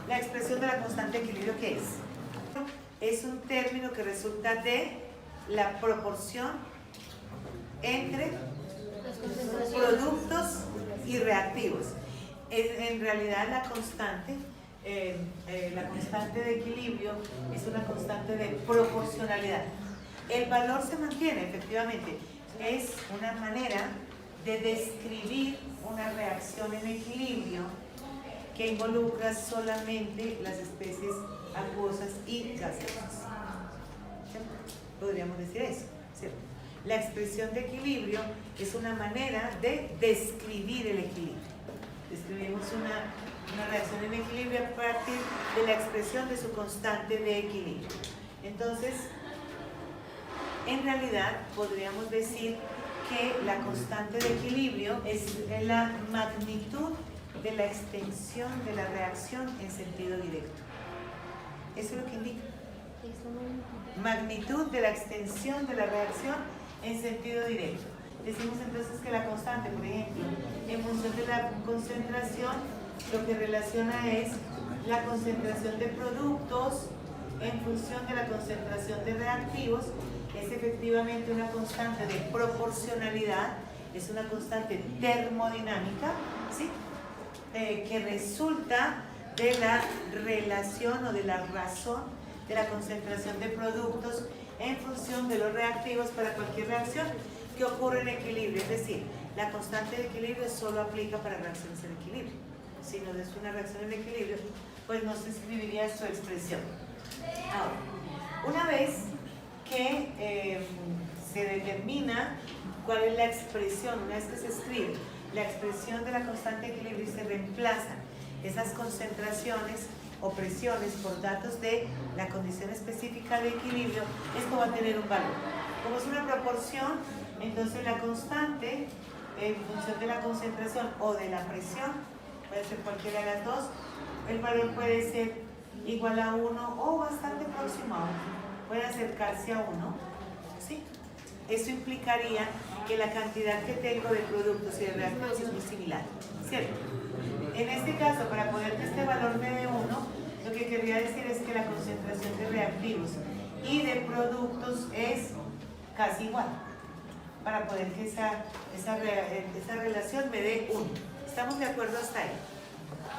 La expresión de la constante de equilibrio, ¿qué es? Es un término que resulta de la proporción entre productos y reactivos. En realidad la constante de equilibrio es una constante de proporcionalidad. El valor se mantiene, efectivamente. Es una manera de describir una reacción en equilibrio que involucra solamente las especies acuosas y gaseosas. ¿Cierto? Podríamos decir eso, ¿cierto? La expresión de equilibrio es una manera de describir el equilibrio. Describimos una reacción en equilibrio a partir de la expresión de su constante de equilibrio. Entonces, en realidad podríamos decir que la constante de equilibrio es la magnitud de la extensión de la reacción en sentido directo. Eso es lo que indica. Magnitud de la extensión de la reacción en sentido directo. Decimos entonces que la constante, por ejemplo, en función de la concentración, lo que relaciona es la concentración de productos en función de la concentración de reactivos. Es efectivamente una constante de proporcionalidad, es una constante termodinámica, ¿sí? Que resulta de la relación o de la razón de la concentración de productos en función de los reactivos para cualquier reacción que ocurre en equilibrio. Es decir, la constante de equilibrio solo aplica para reacciones en equilibrio. Si no es una reacción en equilibrio, pues no se escribiría su expresión. Ahora, una vez que se determina cuál es la expresión, una vez que se escribe la expresión de la constante de equilibrio y se reemplazan esas concentraciones o presiones por datos de la condición específica de equilibrio, esto va a tener un valor. Como es una proporción, entonces la constante en función de la concentración o de la presión, puede ser cualquiera de las dos, el valor puede ser igual a 1 o bastante próximo a 1, puede acercarse a 1, ¿sí? Eso implicaría que la cantidad que tengo de productos y de reactivos es muy similar, ¿cierto? En este caso, para poder que este valor me dé 1, lo que querría decir es que la concentración de reactivos y de productos es casi igual, para poder que esa relación me dé 1. ¿Estamos de acuerdo hasta ahí?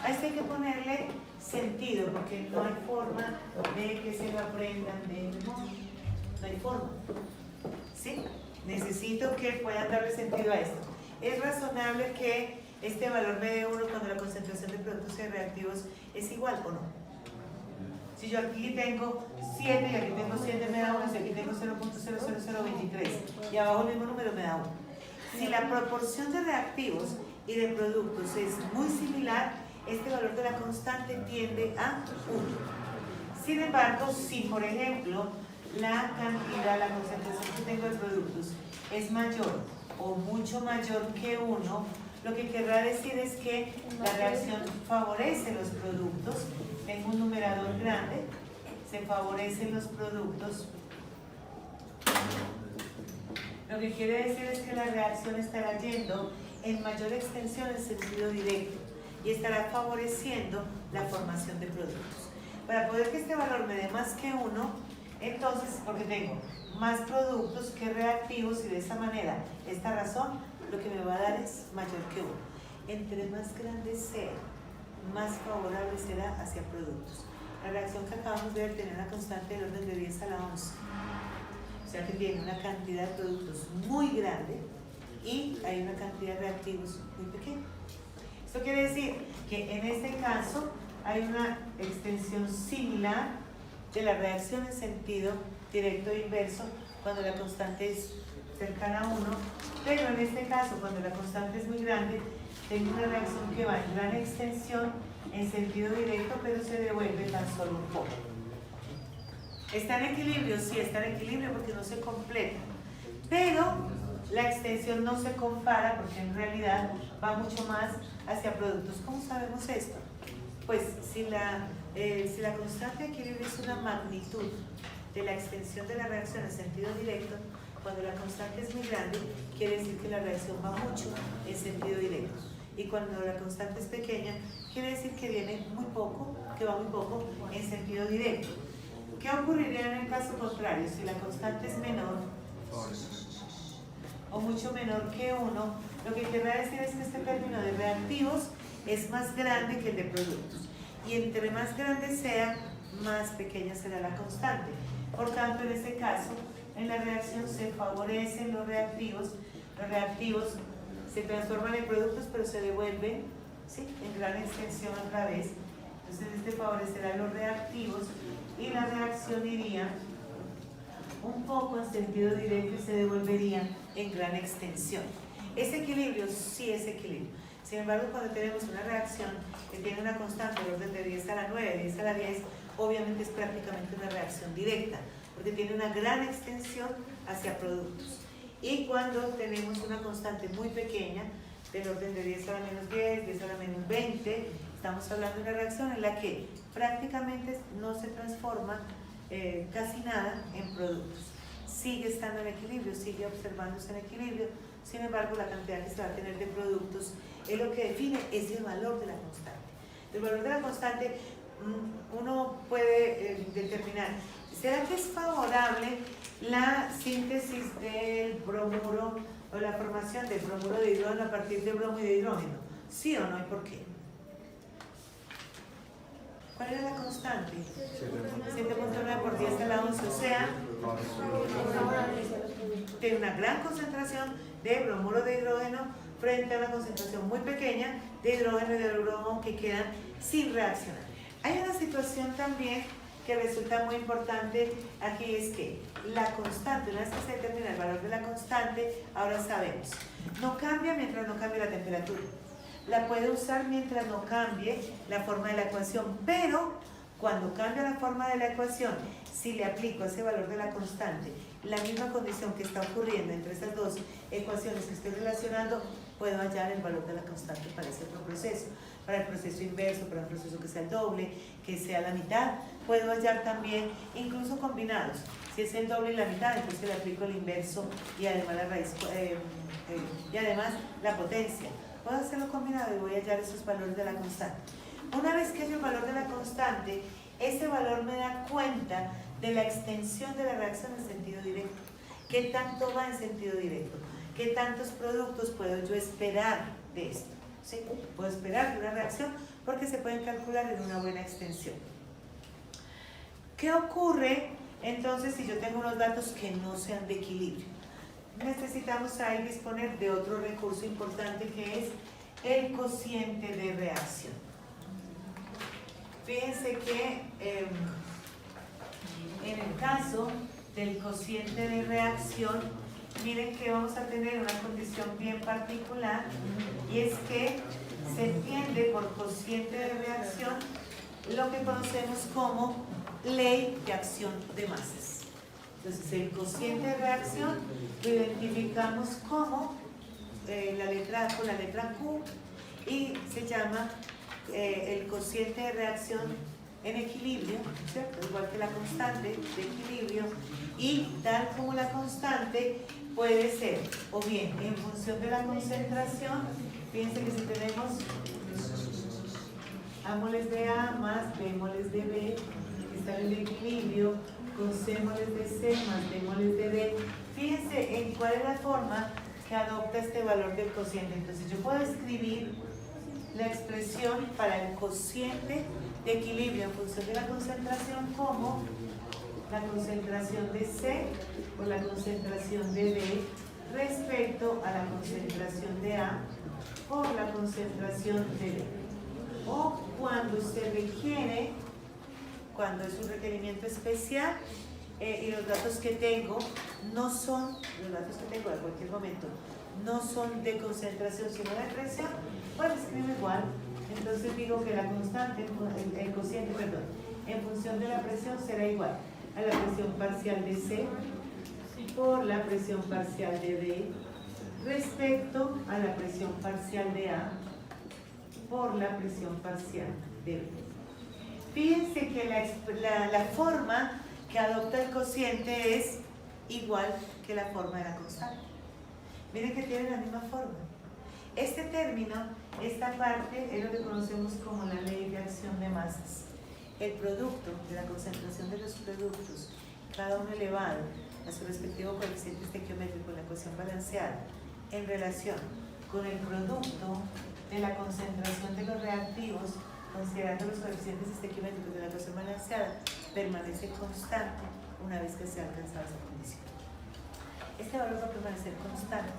A esto hay que ponerle sentido, porque no hay forma de que se lo aprendan de memoria. No hay forma. ¿Sí? Necesito que puedan darle sentido a esto. Es razonable que este valor me dé 1 cuando la concentración de productos y reactivos es igual o no. Si yo aquí tengo 7 y aquí tengo 7 me da 1, si aquí tengo 0.00023 y abajo el mismo número me da 1. Si la proporción de reactivos y de productos es muy similar, este valor de la constante tiende a 1. Sin embargo, si por ejemplo la cantidad, la concentración que tengo de productos es mayor o mucho mayor que 1, lo que querrá decir es que la reacción favorece los productos. Tengo un numerador grande, se favorecen los productos. Lo que quiere decir es que la reacción estará yendo en mayor extensión en sentido directo y estará favoreciendo la formación de productos. Para poder que este valor me dé más que 1, entonces, porque tengo más productos que reactivos y de esa manera, esta razón lo que me va a dar es mayor que 1. Entre más grande sea, más favorable será hacia productos. La reacción que acabamos de ver tiene una constante del orden de 10 a la 11. O sea que tiene una cantidad de productos muy grande y hay una cantidad de reactivos muy pequeña. Esto quiere decir que en este caso hay una extensión similar de la reacción en sentido directo e inverso cuando la constante es cercana a 1, pero en este caso cuando la constante es muy grande tengo una reacción que va en gran extensión en sentido directo, pero se devuelve tan solo un poco. ¿Está en equilibrio? Sí, está en equilibrio porque no se completa, pero la extensión no se compara porque en realidad va mucho más hacia productos. ¿Cómo sabemos esto? Pues si la constante de equilibrio es una magnitud de la extensión de la reacción en sentido directo, cuando la constante es muy grande, quiere decir que la reacción va mucho en sentido directo. y cuando la constante es pequeña, quiere decir que viene muy poco, que va muy poco en sentido directo. ¿Qué ocurriría en el caso contrario? Si la constante es menor o mucho menor que 1, lo que querrá decir es que este término de reactivos es más grande que el de productos. Y entre más grande sea, más pequeña será la constante. Por tanto, en este caso, en la reacción se favorecen los reactivos se transforman en productos, pero se devuelven, ¿sí?, en gran extensión otra vez. Entonces, este favorecerá los reactivos y la reacción iría un poco en sentido directo y se devolvería en gran extensión. ¿Es equilibrio? Sí, es equilibrio. Sin embargo, cuando tenemos una reacción que tiene una constante de orden de 10 a la 9, 10 a la 10, obviamente es prácticamente una reacción directa, porque tiene una gran extensión hacia productos. Y cuando tenemos una constante muy pequeña, del orden de 10 a la menos 10, 10 a la menos 20, estamos hablando de una reacción en la que prácticamente no se transforma casi nada en productos. Sigue estando en equilibrio, sigue observándose en equilibrio, sin embargo la cantidad que se va a tener de productos es lo que define es el valor de la constante. El valor de la constante uno puede determinar, ¿será que es favorable la síntesis del bromuro o la formación del bromuro de hidrógeno a partir de bromo y de hidrógeno? ¿Sí o no? ¿Y por qué? ¿Cuál era la constante? 7.9 por 10 a la 11, o sea, tiene una gran concentración de bromuro de hidrógeno frente a una concentración muy pequeña de hidrógeno y de bromo que quedan sin reaccionar. Hay una situación también que resulta muy importante aquí, es que la constante, una vez que se determina el valor de la constante, ahora sabemos, no cambia mientras no cambie la temperatura. La puede usar mientras no cambie la forma de la ecuación, pero cuando cambia la forma de la ecuación, si le aplico a ese valor de la constante la misma condición que está ocurriendo entre esas dos ecuaciones que estoy relacionando, puedo hallar el valor de la constante para ese otro proceso. Para el proceso inverso, para un proceso que sea el doble, que sea la mitad, puedo hallar también, incluso combinados. Si es el doble y la mitad, entonces le aplico el inverso y además la raíz, y además la potencia. Puedo hacerlo combinado y voy a hallar esos valores de la constante. Una vez que hay el valor de la constante, ese valor me da cuenta de la extensión de la reacción en sentido directo. ¿Qué tanto va en sentido directo? ¿Qué tantos productos puedo yo esperar de esto? ¿Sí? Puedo esperar de una reacción porque se pueden calcular en una buena extensión. ¿Qué ocurre entonces si yo tengo unos datos que no sean de equilibrio? Necesitamos ahí disponer de otro recurso importante que es el cociente de reacción. Fíjense que en el caso del cociente de reacción, miren que vamos a tener una condición bien particular, y es que se entiende por cociente de reacción lo que conocemos como ley de acción de masas. Entonces el cociente de reacción lo identificamos como con la letra Q, y se llama el cociente de reacción en equilibrio, ¿cierto? Igual que la constante de equilibrio, y tal como la constante puede ser o bien en función de la concentración. Fíjense que si tenemos A moles de A más B moles de B, que está en el equilibrio, con C moles de C más D moles de D, fíjense en cuál es la forma que adopta este valor del cociente. Entonces yo puedo escribir la expresión para el cociente de equilibrio en función de la concentración como la concentración de C por la concentración de B respecto a la concentración de A por la concentración de B. O cuando se requiere, cuando es un requerimiento especial y los datos que tengo no son, los datos que tengo en cualquier momento, no son de concentración sino de presión, pues escribo igual. Entonces digo que la constante, el cociente, perdón, en función de la presión será igual a la presión parcial de C por la presión parcial de B respecto a la presión parcial de A por la presión parcial de B. Fíjense que la forma que adopta el cociente es igual que la forma de la constante. Miren que tiene la misma forma. Este término Esta parte es lo que conocemos como la ley de acción de masas. El producto de la concentración de los productos, cada uno elevado a su respectivo coeficiente estequiométrico en la ecuación balanceada, en relación con el producto de la concentración de los reactivos, considerando los coeficientes estequiométricos de la ecuación balanceada, permanece constante una vez que se ha alcanzado esa condición. Este valor va a permanecer constante.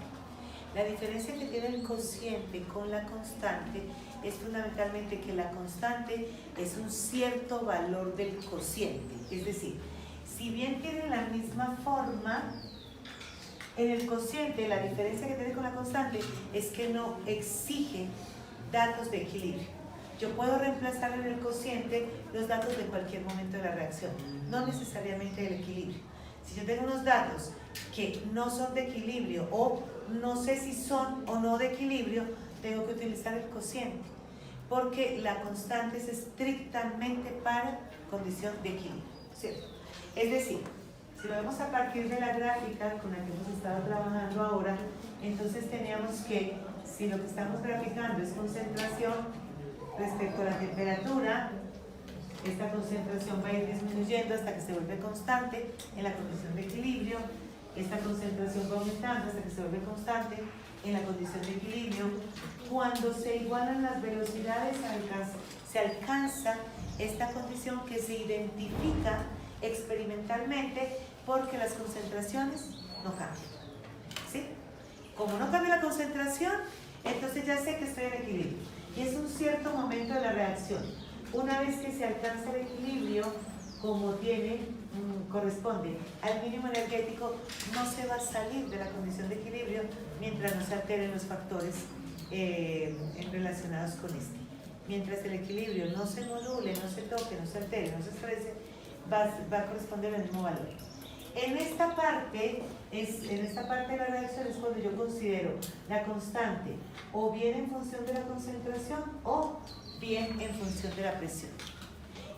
La diferencia que tiene el cociente con la constante es fundamentalmente que la constante es un cierto valor del cociente. Es decir, si bien tienen la misma forma, en el cociente la diferencia que tiene con la constante es que no exige datos de equilibrio. Yo puedo reemplazar en el cociente los datos de cualquier momento de la reacción, no necesariamente del equilibrio. Si yo tengo unos datos que no son de equilibrio o no sé si son o no de equilibrio, tengo que utilizar el cociente, porque la constante es estrictamente para condición de equilibrio, ¿cierto? Es decir, si lo vemos a partir de la gráfica con la que hemos estado trabajando ahora, entonces teníamos que, si lo que estamos graficando es concentración respecto a la temperatura, esta concentración va a ir disminuyendo hasta que se vuelve constante en la condición de equilibrio. Esta concentración va aumentando hasta que se vuelve constante en la condición de equilibrio. Cuando se igualan las velocidades, se alcanza esta condición que se identifica experimentalmente porque las concentraciones no cambian. ¿Sí? Como no cambia la concentración, entonces ya sé que estoy en equilibrio. Y es un cierto momento de la reacción. Una vez que se alcanza el equilibrio, como corresponde al mínimo energético, no se va a salir de la condición de equilibrio mientras no se alteren los factores relacionados con este. Mientras el equilibrio no se module, no se toque, no se altere, no se exprese, va a corresponder al mismo valor. En esta parte de la reacción es cuando yo considero la constante o bien en función de la concentración o bien en función de la presión.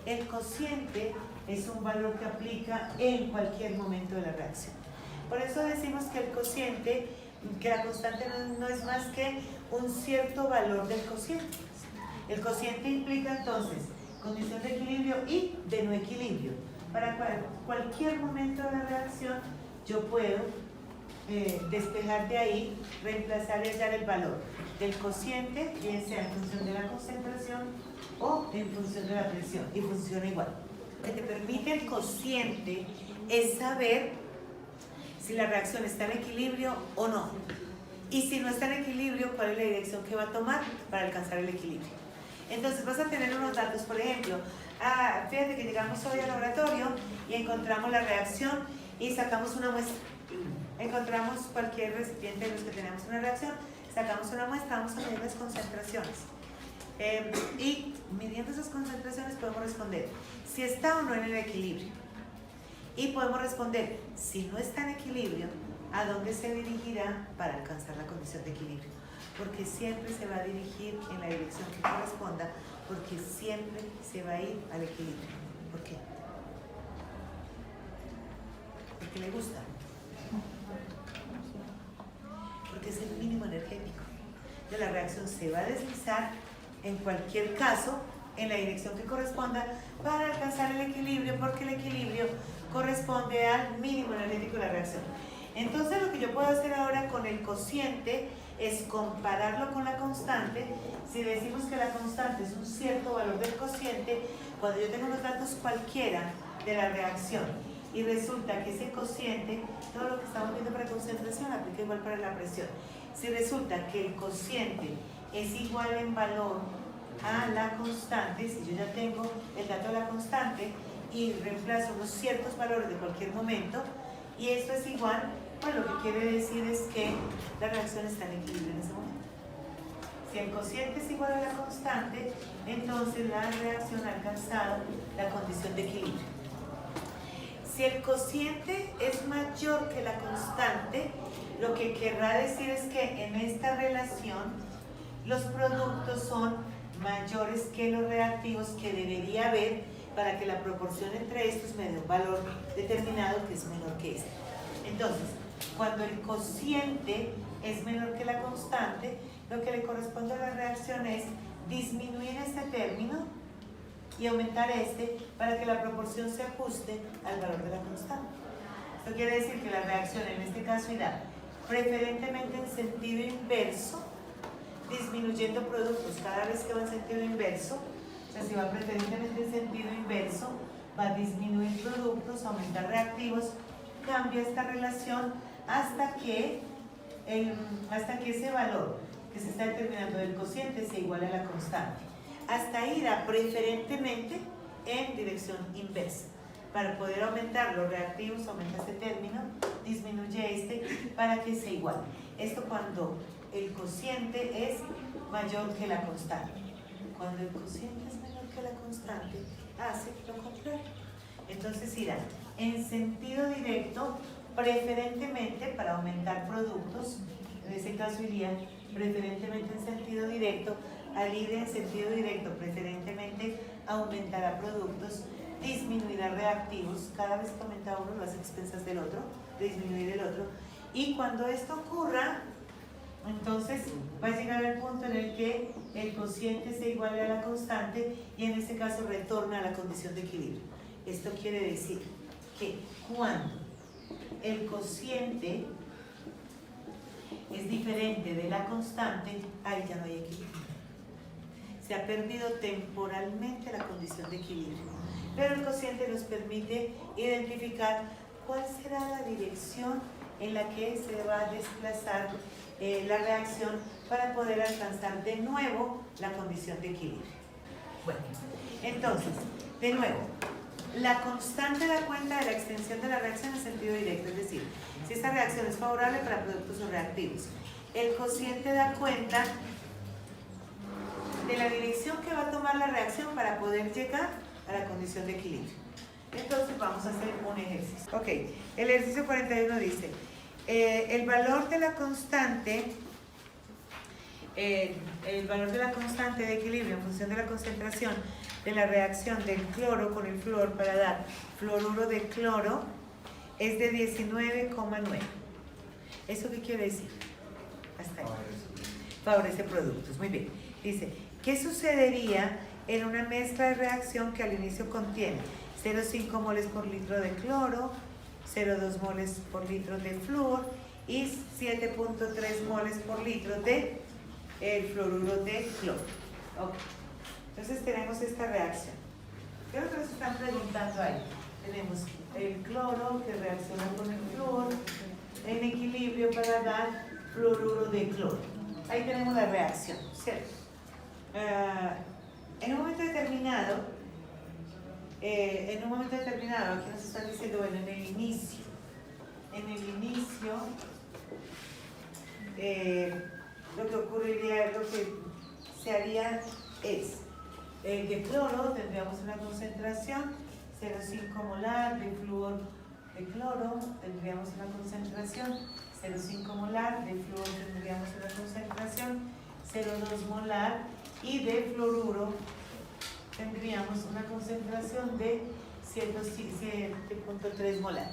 El cociente es un valor que aplica en cualquier momento de la reacción. Por eso decimos que el cociente, que la constante no es más que un cierto valor del cociente. El cociente implica entonces condición de equilibrio y de no equilibrio. Para cualquier momento de la reacción yo puedo despejar de ahí, reemplazar y hallar el valor del cociente, bien sea en función de la concentración o en función de la presión, y funciona igual. Lo que te permite el cociente es saber si la reacción está en equilibrio o no. Y si no está en equilibrio, ¿cuál es la dirección que va a tomar para alcanzar el equilibrio? Entonces vas a tener unos datos, por ejemplo, fíjate que llegamos hoy al laboratorio y encontramos la reacción y sacamos una muestra. Encontramos cualquier recipiente de los que tenemos una reacción, sacamos una muestra, vamos a medir las concentraciones. Y midiendo esas concentraciones podemos responder si está o no en el equilibrio. Y podemos responder, si no está en equilibrio, ¿a dónde se dirigirá para alcanzar la condición de equilibrio? Porque siempre se va a dirigir en la dirección que corresponda, porque siempre se va a ir al equilibrio. ¿Por qué? Porque le gusta. Porque es el mínimo energético. Entonces la reacción se va a deslizar en cualquier caso en la dirección que corresponda para alcanzar el equilibrio, porque el equilibrio corresponde al mínimo energético de la reacción. Entonces lo que yo puedo hacer ahora con el cociente es compararlo con la constante. Si decimos que la constante es un cierto valor del cociente, cuando yo tengo los datos cualquiera de la reacción y resulta que ese cociente, todo lo que estamos viendo para concentración aplica igual para la presión. Si resulta que el cociente es igual en valor a la constante, si yo ya tengo el dato de la constante y reemplazo unos ciertos valores de cualquier momento, y esto es igual, pues lo que quiere decir es que la reacción está en equilibrio en ese momento. Si el cociente es igual a la constante, entonces la reacción ha alcanzado la condición de equilibrio. Si el cociente es mayor que la constante, lo que querrá decir es que en esta relación los productos son mayores que los reactivos que debería haber para que la proporción entre estos me dé un valor determinado que es menor que este. Entonces, cuando el cociente es menor que la constante, lo que le corresponde a la reacción es disminuir este término y aumentar este para que la proporción se ajuste al valor de la constante. Esto quiere decir que la reacción en este caso irá preferentemente en sentido inverso, disminuyendo productos cada vez que va en sentido inverso. O sea, si va preferentemente en sentido inverso, va a disminuir productos, aumentar reactivos, cambia esta relación hasta que ese valor que se está determinando del cociente se iguale a la constante. Hasta ahí irá preferentemente en dirección inversa. Para poder aumentar los reactivos, aumenta este término, disminuye este para que se iguale. Esto cuando el cociente es mayor que la constante. Cuando el cociente es menor que la constante, hace lo contrario. Entonces irá en sentido directo, preferentemente para aumentar productos, en ese caso iría preferentemente en sentido directo, al ir en sentido directo, preferentemente aumentará productos, disminuirá reactivos, cada vez que aumenta uno lo hace a expensas del otro, disminuir el otro, y cuando esto ocurra, entonces va a llegar al punto en el que el cociente se iguale a la constante y en este caso retorna a la condición de equilibrio. Esto quiere decir que cuando el cociente es diferente de la constante, ahí ya no hay equilibrio. Se ha perdido temporalmente la condición de equilibrio. Pero el cociente nos permite identificar cuál será la dirección en la que se va a desplazar la reacción para poder alcanzar de nuevo la condición de equilibrio. Bueno, entonces, de nuevo, la constante da cuenta de la extensión de la reacción en sentido directo, es decir, si esta reacción es favorable para productos o reactivos. El cociente da cuenta de la dirección que va a tomar la reacción para poder llegar a la condición de equilibrio. Entonces vamos a hacer un ejercicio. Ok, el ejercicio 41 dice, el valor de la constante de equilibrio en función de la concentración de la reacción del cloro con el flúor para dar fluoruro de cloro es de 19,9. ¿Eso qué quiere decir? Hasta ahí. Favorece productos. Muy bien. Dice, ¿qué sucedería en una mezcla de reacción que al inicio contiene 0,5 moles por litro de cloro, 0,2 moles por litro de flúor y 7,3 moles por litro de el fluoruro de cloro? Okay. Entonces tenemos esta reacción. ¿Qué es lo que nos están preguntando ahí? Tenemos el cloro que reacciona con el flúor en equilibrio para dar fluoruro de cloro. Ahí tenemos la reacción, ¿cierto? En un momento determinado, aquí nos están diciendo, bueno, en el inicio, lo que ocurriría, lo que se haría es, de cloro tendríamos una concentración 0,5 molar, de flúor de cloro tendríamos una concentración 0,5 molar, de flúor tendríamos una concentración 0,2 molar y de fluoruro tendríamos una concentración de 7,3 molar.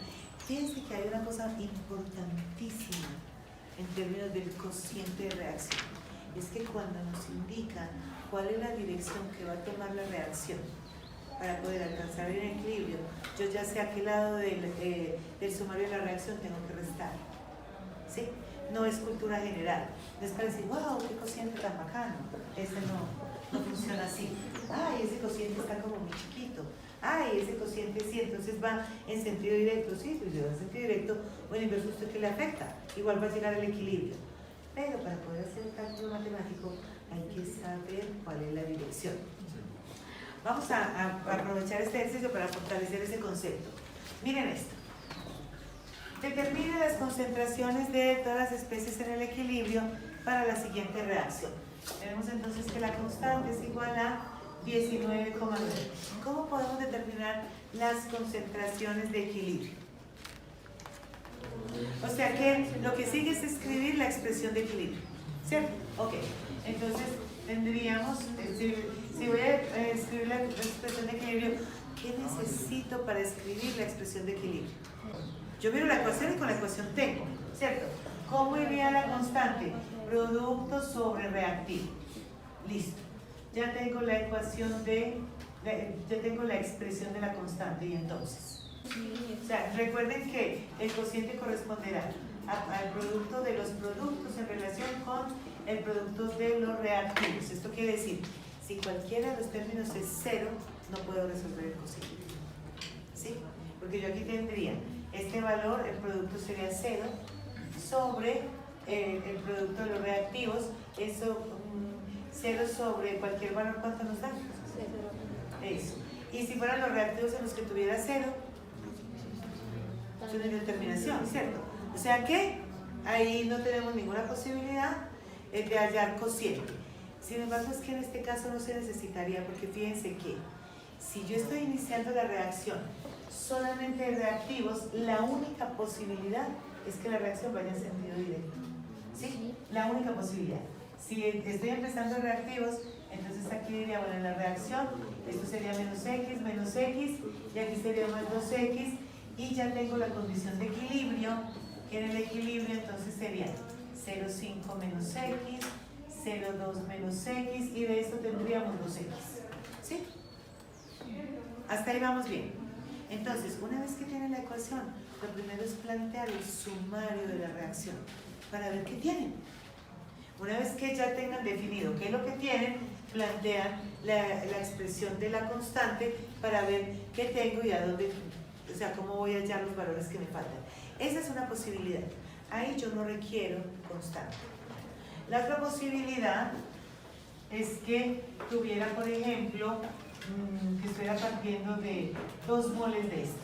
Fíjense que hay una cosa importantísima en términos del cociente de reacción. Es que cuando nos indica cuál es la dirección que va a tomar la reacción para poder alcanzar el equilibrio, yo ya sé a qué lado del sumario de la reacción tengo que restar. ¿Sí? No es cultura general. No es para decir, wow, qué cociente tan bacano. No funciona así. Ay, ese cociente está como muy chiquito. Ay, ese cociente sí, entonces va en sentido directo. Sí, pues si va en sentido directo, bueno, inverso, ¿usted qué le afecta? Igual va a llegar al equilibrio. Pero para poder hacer el cálculo matemático hay que saber cuál es la dirección. Vamos a aprovechar este ejercicio para fortalecer ese concepto. Miren esto. Determine las concentraciones de todas las especies en el equilibrio para la siguiente reacción. Tenemos entonces que la constante es igual a 19,9. ¿Cómo podemos determinar las concentraciones de equilibrio? O sea que lo que sigue es escribir la expresión de equilibrio, ¿cierto? Ok, entonces tendríamos, si voy a escribir la expresión de equilibrio, ¿qué necesito para escribir la expresión de equilibrio? Yo miro la ecuación y con la ecuación tengo, ¿cierto? ¿Cómo iría la constante? producto sobre reactivo. Listo. Ya tengo la ecuación ya tengo la expresión de la constante y entonces. O sea, recuerden que el cociente corresponderá al producto de los productos en relación con el producto de los reactivos. Esto quiere decir, si cualquiera de los términos es 0, no puedo resolver el cociente. ¿Sí? Porque yo aquí tendría este valor, el producto sería 0, sobre el producto de los reactivos, eso 0 sobre cualquier valor, ¿cuánto nos da? 0. Eso. Y si fueran los reactivos en los que tuviera 0, es una indeterminación, ¿cierto? O sea que ahí no tenemos ninguna posibilidad de hallar cociente. Sin embargo, es que en este caso no se necesitaría, porque fíjense que si yo estoy iniciando la reacción solamente de reactivos, la única posibilidad es que la reacción vaya en sentido directo. ¿Sí? La única posibilidad. Si estoy empezando reactivos, entonces aquí diría, bueno, en la reacción, esto sería menos x, y aquí sería más 2x, y ya tengo la condición de equilibrio, que en el equilibrio entonces sería 0,5 menos x, 0,2 menos x, y de esto tendríamos 2x. ¿Sí? Hasta ahí vamos bien. Entonces, una vez que tienen la ecuación, lo primero es plantear el sumario de la reacción, para ver qué tienen. Una vez que ya tengan definido qué es lo que tienen, plantean la expresión de la constante para ver qué tengo y a dónde, o sea, cómo voy a hallar los valores que me faltan. Esa es una posibilidad. Ahí yo no requiero constante. La otra posibilidad es que tuviera, por ejemplo, que estuviera partiendo de 2 moles de este.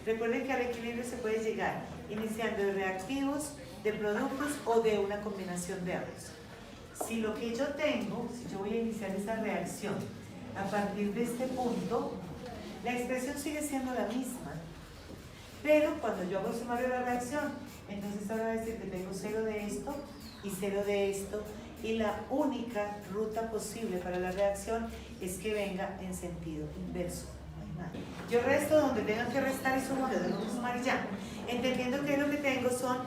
Recuerden que al equilibrio se puede llegar iniciando de reactivos, de productos o de una combinación de ambos. Si lo que yo tengo, si yo voy a iniciar esa reacción a partir de este punto, la expresión sigue siendo la misma. Pero cuando yo hago el sumario de la reacción, entonces ahora va a decir que tengo 0 de esto y 0 de esto, y la única ruta posible para la reacción es que venga en sentido inverso. Yo resto donde tengan que restar y sumo, le doy un sumar y ya. Entendiendo que lo que tengo son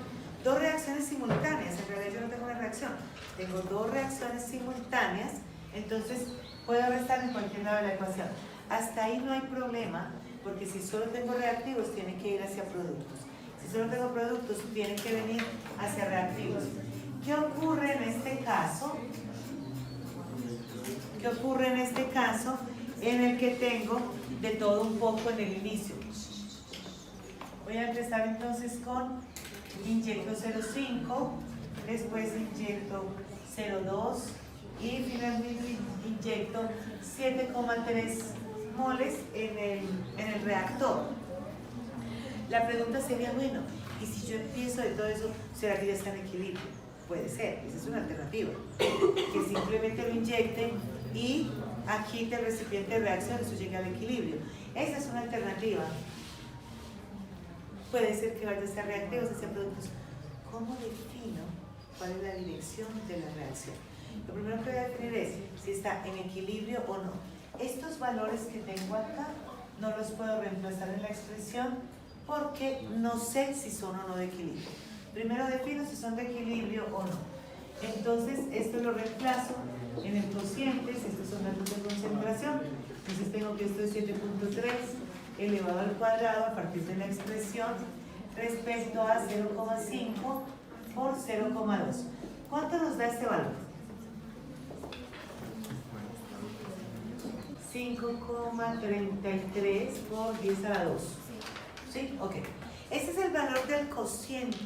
2 reacciones simultáneas. En realidad yo no tengo una reacción, tengo 2 reacciones simultáneas, entonces puedo restar en cualquier lado de la ecuación. Hasta ahí no hay problema, porque si solo tengo reactivos, tienen que ir hacia productos. Si solo tengo productos, tienen que venir hacia reactivos. ¿Qué ocurre en este caso? ¿Qué ocurre en este caso en el que tengo de todo un poco en el inicio? Voy a empezar entonces con inyecto 0,5, después inyecto 0,2 y finalmente inyecto 7,3 moles en el reactor. La pregunta sería, bueno, ¿y si yo empiezo de todo eso, será que ya está en equilibrio? Puede ser, esa es una alternativa. Que simplemente lo inyecten y aquí del recipiente de reacción eso llega al equilibrio. Esa es una alternativa. Puede ser que vaya hacia reactivos, hacia productos. ¿Cómo defino cuál es la dirección de la reacción? Lo primero que voy a definir es si está en equilibrio o no. Estos valores que tengo acá no los puedo reemplazar en la expresión porque no sé si son o no de equilibrio. Primero defino si son de equilibrio o no. Entonces, esto lo reemplazo en el cociente, si estos son datos de concentración. Entonces tengo que esto es 7.3 elevado al cuadrado a partir de la expresión respecto a 0,5 por 0,2. ¿Cuánto nos da este valor? 5,33 por 10 a la 2. ¿Sí? Ok. Este es el valor del cociente.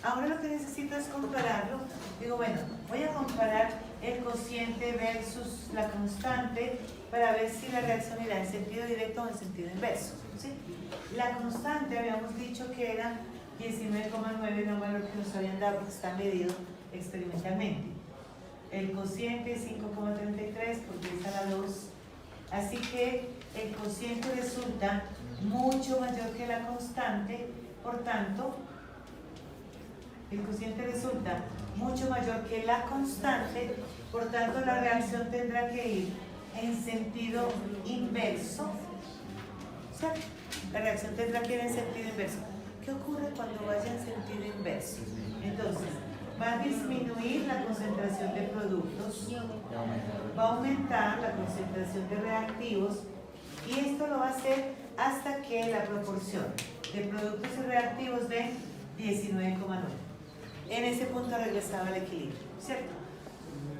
Ahora lo que necesito es compararlo. Digo, bueno, voy a comparar el cociente versus la constante para ver si la reacción irá en sentido directo o en sentido inverso. ¿Sí? La constante habíamos dicho que era 19,9, era un valor que nos habían dado, que está medido experimentalmente. El cociente es 5,33 por 10 a la 2. Así que el cociente resulta mucho mayor que la constante, por tanto, el cociente resulta mucho mayor que la constante, por tanto la reacción tendrá que ir en sentido inverso. O sea, la reacción tendrá que ir en sentido inverso. ¿Qué ocurre cuando vaya en sentido inverso? Entonces, va a disminuir la concentración de productos, va a aumentar la concentración de reactivos y esto lo va a hacer hasta que la proporción de productos y reactivos de 19,9. En ese punto regresaba el equilibrio, ¿cierto?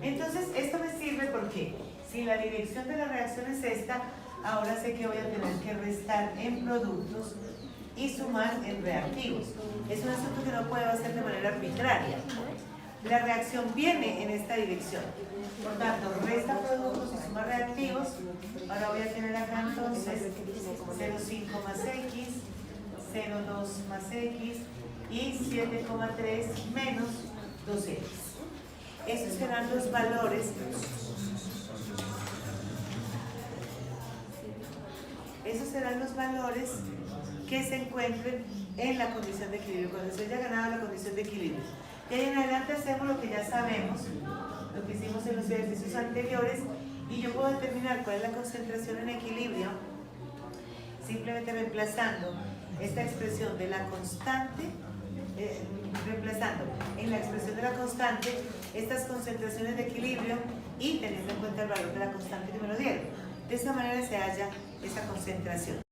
Entonces, esto me sirve porque si la dirección de la reacción es esta, ahora sé que voy a tener que restar en productos y sumar en reactivos. Es un asunto que no puedo hacer de manera arbitraria. La reacción viene en esta dirección. Por tanto, resta productos y suma reactivos. Ahora voy a tener acá entonces 0,5 más X, 0,2 más X y 7,3 menos 2X. Esos serán los valores. Esos serán los valores que se encuentren en la condición de equilibrio, cuando se haya ganado la condición de equilibrio. Y ahí en adelante hacemos lo que ya sabemos, lo que hicimos en los ejercicios anteriores, y yo puedo determinar cuál es la concentración en equilibrio, simplemente reemplazando esta expresión de la constante, reemplazando en la expresión de la constante estas concentraciones de equilibrio y teniendo en cuenta el valor de la constante que me lo dieron. De esa manera se halla esa concentración.